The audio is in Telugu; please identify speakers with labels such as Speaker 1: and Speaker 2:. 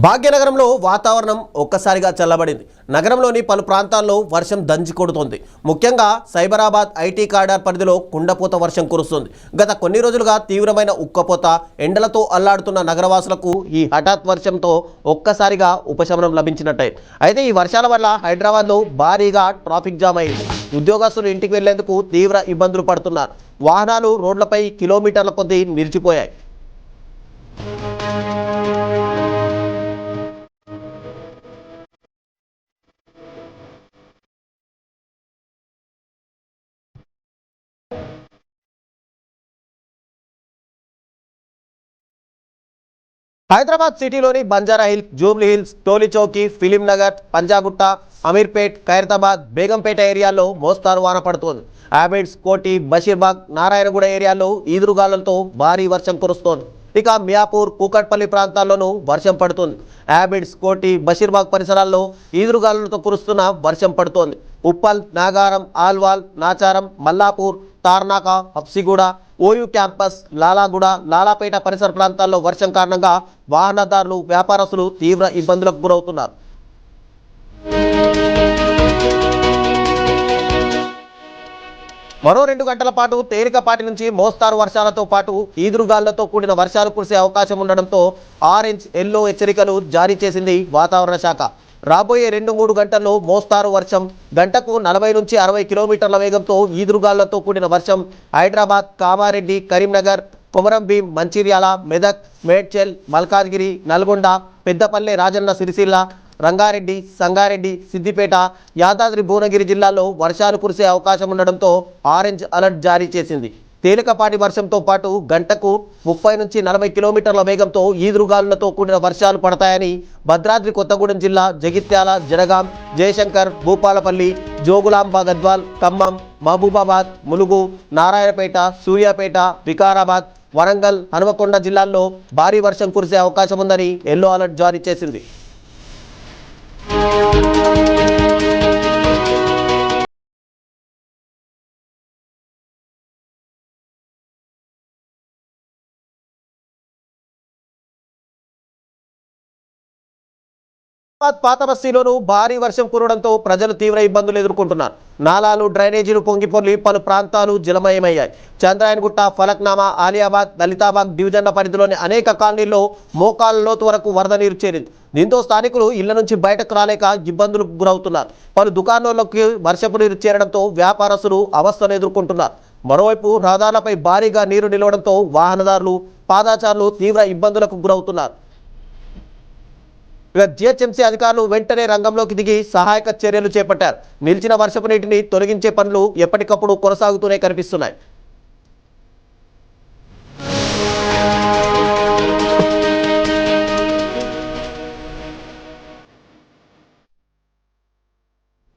Speaker 1: భాగ్యనగరంలో వాతావరణం ఒక్కసారిగా చల్లబడింది. నగరంలోని పలు ప్రాంతాల్లో వర్షం దంచి కొడుతోంది. ముఖ్యంగా సైబరాబాద్ ఐటీ కారిడార్ పరిధిలో కుండపోత వర్షం కురుస్తుంది. గత కొన్ని రోజులుగా తీవ్రమైన ఉక్కపోత ఎండలతో అల్లాడుతున్న నగరవాసులకు ఈ హఠాత్ వర్షంతో ఒక్కసారిగా ఉపశమనం లభించినట్టయింది. అయితే ఈ వర్షాల వల్ల హైదరాబాద్లో భారీగా ట్రాఫిక్ జామ్ అయింది. ఉద్యోగస్తులు ఇంటికి వెళ్లేందుకు తీవ్ర ఇబ్బందులు పడుతున్నారు. వాహనాలు రోడ్లపై కిలోమీటర్ల కొద్దీ నిలిచిపోయాయి. హైదరాబాద్ సిటీలోని Banjara Hills, Jubilee Hills, Toli Chowki, Film Nagar, Panjagutta, Ameerpet, Khairatabad, Begumpet ఏరియాల్లో మోస్తారు వాన పడుతోంది. ఆబిడ్స్, కోటి, బషీర్బాగ్, నారాయణగూడ ఏరియాల్లో ఈదురుగాలులతో భారీ వర్షం కురుస్తోంది. ఇక మియాపూర్, కూకట్పల్లి ప్రాంతాల్లోనూ వర్షం పడుతుంది. ఆబిడ్స్, కోటి, బషీర్బాగ్ పరిసరాల్లో ఈదురుగాలులతో కురుస్తున్న వర్షం పడుతోంది. ఉప్పల్, నాగారం, ఆల్వాల్, నాచారం, మల్లాపూర్, తార్నాక, హబ్సిగూడ, ఓయూ క్యాంపస్, లాలాగూడ, లాలాపేట పరిసర ప్రాంతాల్లో వర్షం కారణంగా వాహనదారులు, వ్యాపారస్తులు తీవ్ర ఇబ్బందులకు గురవుతున్నారు. మరో 2 గంటల పాటు తేలికపాటి నుంచి మోస్తారు వర్షాలతో పాటు ఈదురుగాళ్లతో కూడిన వర్షాలు కురిసే అవకాశం ఉండడంతో ఆరెంజ్, ఎల్లో హెచ్చరికలు జారీ చేసింది వాతావరణ శాఖ. రాబోయే 2-3 గంటల్లో మోస్తారు వర్షం, గంటకు 40 నుంచి 60 కిలోమీటర్ల వేగంతో ఈదురుగాళ్లతో కూడిన వర్షం హైదరాబాద్, కామారెడ్డి, కరీంనగర్, కొమరంభీం, మంచిర్యాల, మెదక్, మేడ్చల్, మల్కాజ్గిరి, నల్గొండ, పెద్దపల్లె, రాజన్న సిరిసిల్ల, రంగారెడ్డి, సంగారెడ్డి, సిద్దిపేట, యాదాద్రి భువనగిరి జిల్లాల్లో వర్షాలు కురిసే అవకాశం ఉండడంతో ఆరెంజ్ అలర్ట్ జారీ చేసింది. తేలికపాటి వర్షంతో పాటు గంటకు 30 నుంచి 40 కిలోమీటర్ల వేగంతో ఈదురుగాలులతో కూడిన వర్షాలు పడతాయని భద్రాద్రి కొత్తగూడెం జిల్లా, జగిత్యాల, జనగాం, జయశంకర్, భూపాలపల్లి, జోగులాంబ గద్వాల్, ఖమ్మం, మహబూబాబాద్, ములుగు, నారాయణపేట, సూర్యాపేట, వికారాబాద్, వరంగల్, హనుమకొండ జిల్లాల్లో భారీ వర్షం కురిసే అవకాశం ఉందని ఎల్లో అలర్ట్ జారీ చేసింది. పాత బస్తీలోనూ భారీ వర్షం కురవడంతో ప్రజలు తీవ్ర ఇబ్బందులు ఎదుర్కొంటున్నారు. నాలాలు, డ్రైనేజీలు పొంగిపొర్లి పలు ప్రాంతాలు జలమయమయ్యాయి. చంద్రాయన్గుట్ట, ఫలక్నామా, ఆలియాబాద్, దళితాబాద్ డివిజన్ల పరిధిలోని అనేక కాలనీల్లో మోకాళ్ళ లోతు వరకు వరద నీరు చేరింది. దీంతో స్థానికులు ఇళ్ల నుంచి బయటకు రాలేక ఇబ్బందులకు గురవుతున్నారు. పలు దుకాణాల్లోకి వర్షపు నీరు చేరడంతో వ్యాపారస్తులు అవస్థలు ఎదుర్కొంటున్నారు. మరోవైపు రహదారులపై భారీగా నీరు నిలవడంతో వాహనదారులు, పాదాచారులు తీవ్ర ఇబ్బందులకు గురవుతున్నారు. జిహెచ్ఎంసీ అధికారులు వెంటనే రంగంలోకి దిగి సహాయక చర్యలు చేపట్టారు. నిలిచిన వర్షపు నీటిని తొలగించే పనులు ఎప్పటికప్పుడు కొనసాగుతూనే కనిపిస్తున్నాయి.